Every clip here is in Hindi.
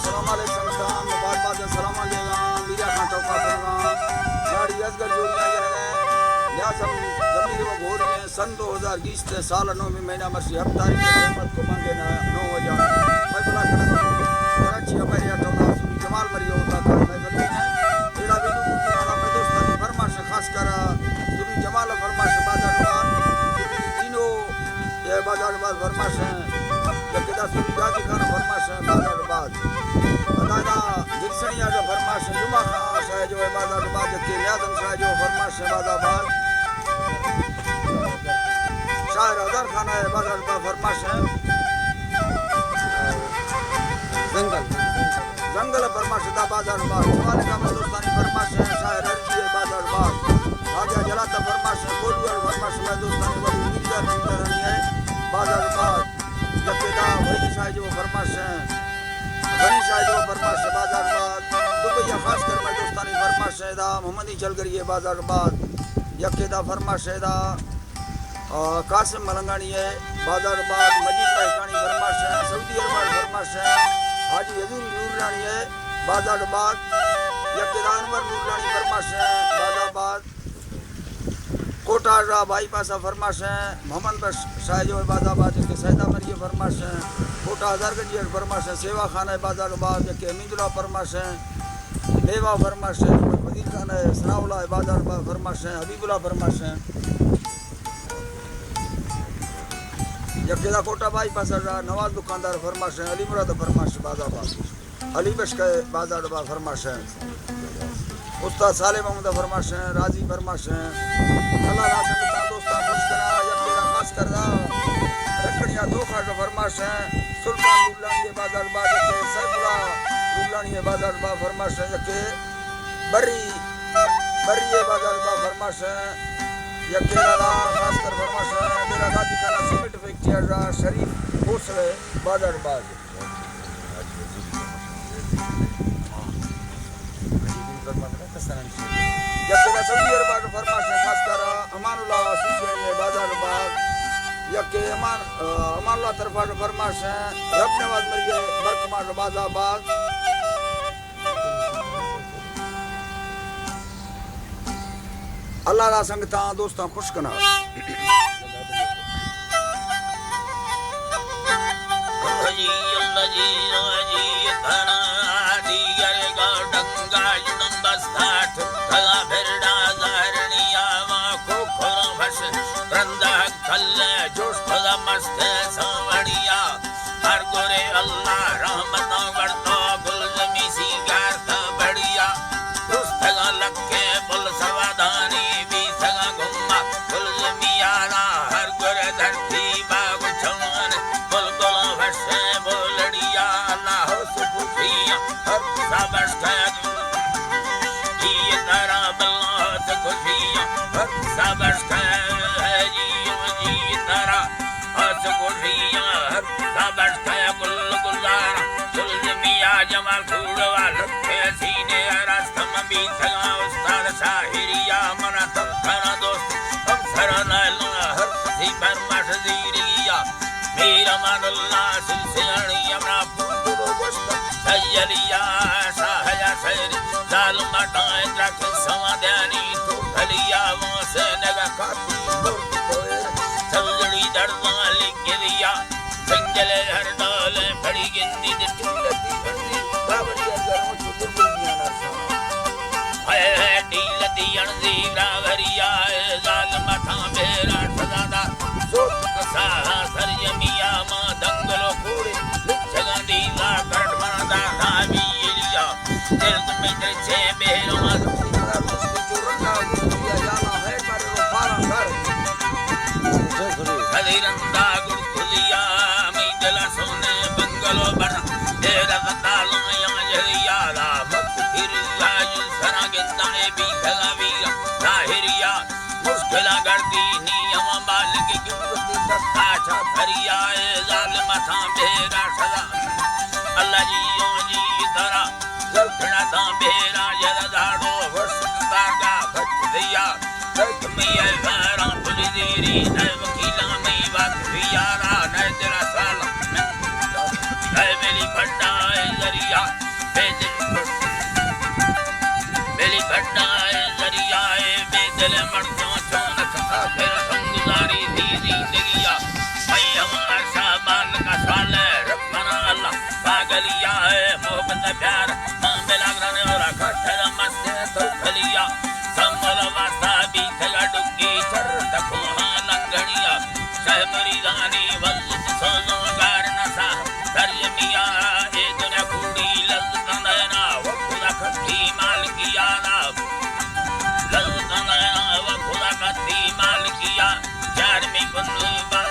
सलाम अलैकुम सलाम मुबारक सलाम अलैकुम मीरा खान चौका फरगा गाड़ी असगर जोड़ियां जने या सब जमीर वो घोर में सन 2020 से साल 9 में महीना मसी हफ्तारी के रहमत को मांगे ना 9 वजा मैं बुला कर कराची हमारे अटोला सुनी जमाल मरियो होता था मैं बंदे हैं एड़ा भी लोग की नाम में दोस्तानी फरमाश खास कर सुनी जमाल फरमाश बाजार तीनों ये बाजार फरमाश है जबकि सुनी गाजी खान फरमाश बाजार बाद दादा जिसनिया जो फरमाश जुमा खान है जो बाजार बाद के लियादम शाह जो फरमाश बाजार बाद शायर अदर खाना है बाजार बाद फरमाश है जंगल फरमाश दा बाजार बाद वाले का दोस्तानी फरमाश है शायर अर्जी बाजार बाद आगे जलाता फरमाश है कोलुआ फरमाश में दोस्तानी बड़ी मिर्जा नहीं है बाजार बाद जबकि दा वही शाह जो फरमाश है बनी शाह जो फरमाश बाजार बाद दुबई खास कर मैं दोस्तानी फरमाश है दा मोहम्मदी चल गई है बाजार बाद यके दा फरमाश है दा कासिम मलंगानी है बाजार बाद मजीद महकानी फरमाश है सऊदी अरब फरमाश है हाजी हजूरी नूरानी है बाजार बाद यके दा अनवर नूरानी फरमाश है बाजार बाद कोटा बाईपास फरमाश है मोहम्मद बख्श शाह जो बाजाबाद के सैदा मरिए फरमाश है कोटा हजारगंज फरमाश है सेवा खाना है बाजारबाद के अमीदुल्ला फरमाश है मेवा फरमाश है वजीर खाना है सनाउल्ला है बाजारबाद फरमाश है हबीबुल्ला फरमाश है यकेदा कोटा बाईपास नवाज दुकानदार फरमाश है अली मुराद फरमाश बाजाबाद अली बख्श का बाजारबाद फरमाश है उस्ताद साले मोहम्मद फरमाश है राजी फरमाश है अल्लाह रासन का दोस्ता खुश करा यकेदा खास करदा रखड़िया दो खाट फरमाश है सुल्तान दुलानी बाजार बाद के सैफुल्ला दुलानी बाजार बा फरमाश है यके बरी बाजार बा फरमाश है यकेदा खास कर फरमाश है मेरा गाजी खाना सीमेंट फैक्ट्री शरीफ भोसले बाजार बाद यके सऊदी अरब फरमाश है खास कर अमानुल्लाह सीसे बाजार बाद यके अमानुल्लाह तरफा फरमाश है रब नवाज मरिए बरकमा बाजाबाद अल्लाह दा संगता दोस्तां खुश कना मस्त सावड़िया हर गोरे अल्लाह रहमत वर्तो गुलजमी सी गारता बढ़िया दुस्तगा लक्के बुल सवादानी भी सगा घुमा गुलजमी यारा हर गोरे धरती बाग छवन बुल गुल भसे बोलड़िया अल्लाह सुफिया हर सबस ये तारा बल्ला से खुशिया हर सबस जमाल फूलवा रखे सीने रास्तम भी सगा उस्ताद शाहिरिया मना तब खरा दोस्त हम सरना हर सी फरमाश दीरिया मेरा मानुल्लाह सिलसिलानी अपना फूलो गोश्त सैयलिया शाहया सैर जालम टाए रख समाधानी तो खलिया वो से नगा काती सलजड़ी दर्दा लिख दिया जंगले हर डाले बड़ी गिंदी दिलती ढीलती अणजीरा वरिया जालम था बेरा सदादा सोत कसा सरजमिया मा दंगलो कूड़े लिखगा दीला करट मरदा नामी एलिया दिल में तेरे बेरो मत मुस्ती चुरना दिया जाला है पर वो फारा कर हदिरंदा गुरकुलिया मैं दिल सोने बंगलो बना तेरा बतालो या मत फिर लाज सरा के ताए भी खलावीरा ताहिरिया मुश्किल गर्दी नियम मालिक की गुरती दस्ता छा खरिया जालिम था बेरा सदा अल्लाह जी तरह जलखना था बेरा जरा दाड़ो वसता का भट दिया तक में वारा पुली देरी न वकीला में बात यारा न तेरा साला है मेरी फटा जरिया बेली घटाए जरियाए बेदल मर्दों चौनक आखिर संगुजारी दी जिंदगिया मैं हमारा शाबान का साल रखना अल्लाह पागलिया है मोहब्बत प्यार मामला ग्रहण और खट्टर मस्त तो खलिया संबल वास्ता भी थला डुक्की चर तको लंगड़िया शहबरी रानी वल्लत सोनो गार नसा करयमिया ए दुनिया कुड़ी लल्लत नैना वो खुदा खत्ती मालकिया ना लल्लत नैना वो खुदा खत्ती मालकिया चार में बंदूबा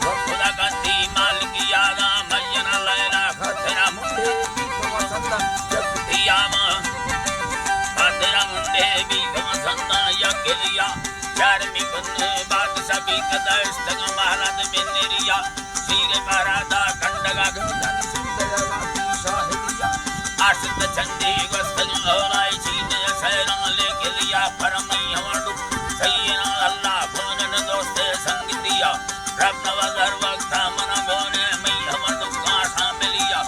वो खुदा खत्ती मालकिया ना मयना लैला खतरा मुंडे की पसंद जगतिया मा खतरा मुंडे भी पसंद यगिलिया चार में बंदूबा सभी कदर तक महाराज में निरिया सीरे परादा खंडगा गंगानी सुंदर राती शाहिदिया आशिक चंदी वस्तन होलाई चीने सैरा लेके लिया परमई हवाडू सैयना अल्लाह फोनन दोस्त संगतिया रब नवजर वक्त मना गोने मई हवाडू का शामिलिया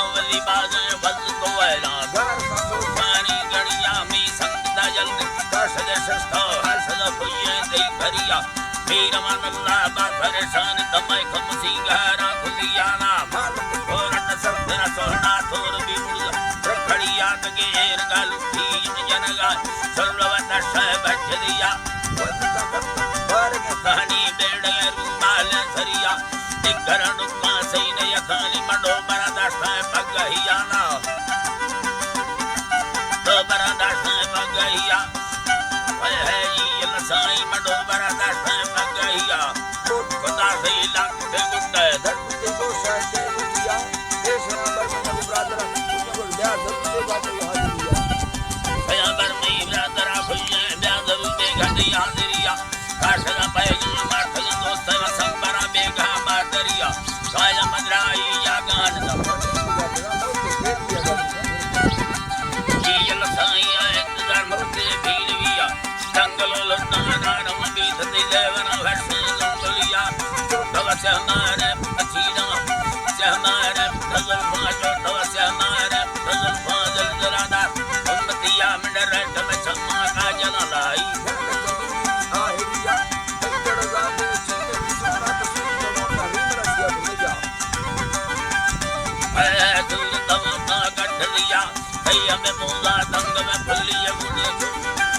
अवली बाजे वक्त को ऐला घर का सोफानी गड़िया मी संगता जल्द काशद सस्ता हर्षद फुये दई भरिया मीर मन अल्लाह बा परेशान तमय खमसी गहरा खुलिया ना मालक कोरट सब्दना सोहना तोर भी मुड़ रखड़िया तगे एरगा लुठी जनगा सर्ववत शह बचलिया वदता बर के कहानी बेड़ रूमाल सरिया दिगर दुका सैन यथाली मंडो बरादा शह पगहिया ना तो बरादा शह पगहिया है ये लसाई मंडो बरादा शह पगहिया खुदा से लाख से गुंडे धरती को शहर बुझिया देश नंबर में नबी ब्रादर उसको ब्याह धरती बात हाजिरिया भया बर में ब्रादर भैया ब्याह धरती घटी हाजिरिया काशदा पैगम मार्थ दोस्त संबरा बेगा मादरिया काय मदराई या गान ये लसाई इंतजार मरते भीलविया जंगलो लुटाना नंबी थते देवना वर्ष हमारे अचीना हमारे फजल पाजो तो हमारे फजल पाजल जलाना उम्मतिया मंडर तब चम्मा का जना लाई आहिरिया तंगड़ जाते चिंते सोना तो सुन तो मोटा हिमरसिया भुजा है दूर तब का कट लिया तैया में मूला तंग में फुल्ली मुझे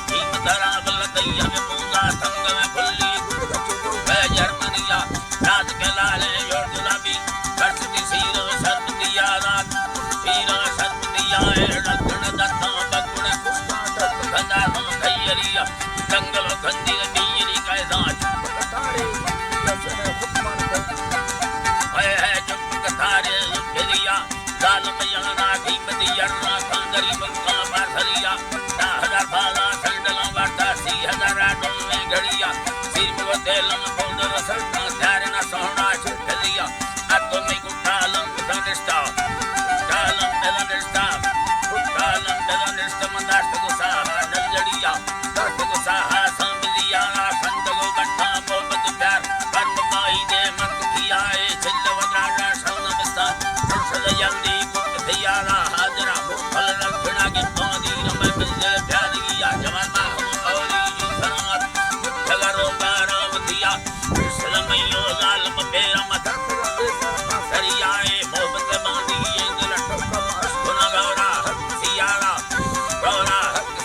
भीम धरा बल तैया में मूला तंग में फुल्ली है जर्मनिया रात के लाले योर गुलाबी करती सीरो सर्वदिया रात सीरो सर्वदिया रत्न दत्ता बगुण कुष्ठाट गंगा हम खैरिया जंगल गंदी बीरी का साथ तारे रचने हुक्मन है चुप कथारे फिरिया जालम याना की मदिया राखा गरीब का बाथरिया 10,000 भाला संडला वाटा 30,000 डोल में घड़िया सिर में तेलम फोल्डर सरता सोहना छलिया अतो में गुटालम दनिष्ठा गुटालम दनिष्ठा मंदाष्ट को साहा नलजड़िया दाष्ट को साहा संबिलिया खंड को गट्ठा मोहब्बत प्यार कर्म पाई दे मत किया है छिल्लवनाडा शौन बिस्ता संसद यंदी कुट थियारा हाजरा फल रखना के पानी में बिजल प्यारिया जवान मा हम औरी सनात जगरो बारावतिया इस्लामियो जालम बेरा मदर सरियाए मोहब्बत बांधी ये दिल ठोका सुना गौरा सियारा गौरा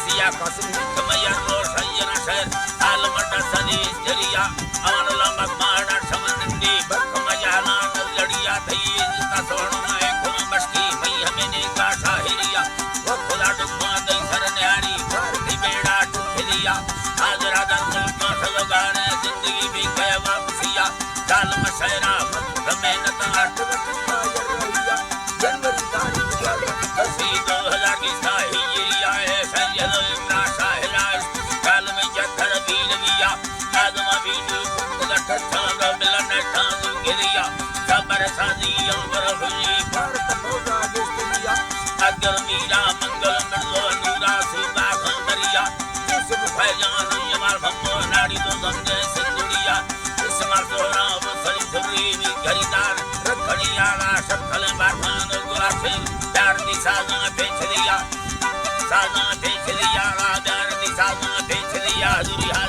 सिया कसम कमया रोशयना शहर आलमट सदी जरिया अमन लंबा मार समंदी बकमया ना लड़िया थई जितना सोहना है कोन बस्ती मई हमें ने का शाहिरिया वो खुदा डुबा दई सरन्यारी भारती बेड़ा टुकलिया हाजरा दर मुल्क सलगाने जिंदगी भी गए वापसिया काल मशरा मेहनत जनवरी तारीख 2000 की साहिरिया है सैयद इमरा शाहिरा काल में जखर बीलविया आदम भी खुद ठठा मिलन ठान गिरिया सबर साजी अंबर हुई भारत मोजा गिस्तिया अगर मीरा मंगल मिलो नूरा सुदा खंडरिया यूसुफ फैजान यमाल भम्मो नाड़ी तो समझे सिंधुरिया इसमाल सोरा वो सरी धुरी भी घरीदार रखड़ियाला शक्ल बाठान गुलाफिर प्यार दी साजां बेच दिया, साजां बेच दिया, प्यार दी साजां बेच दिया, दुरिया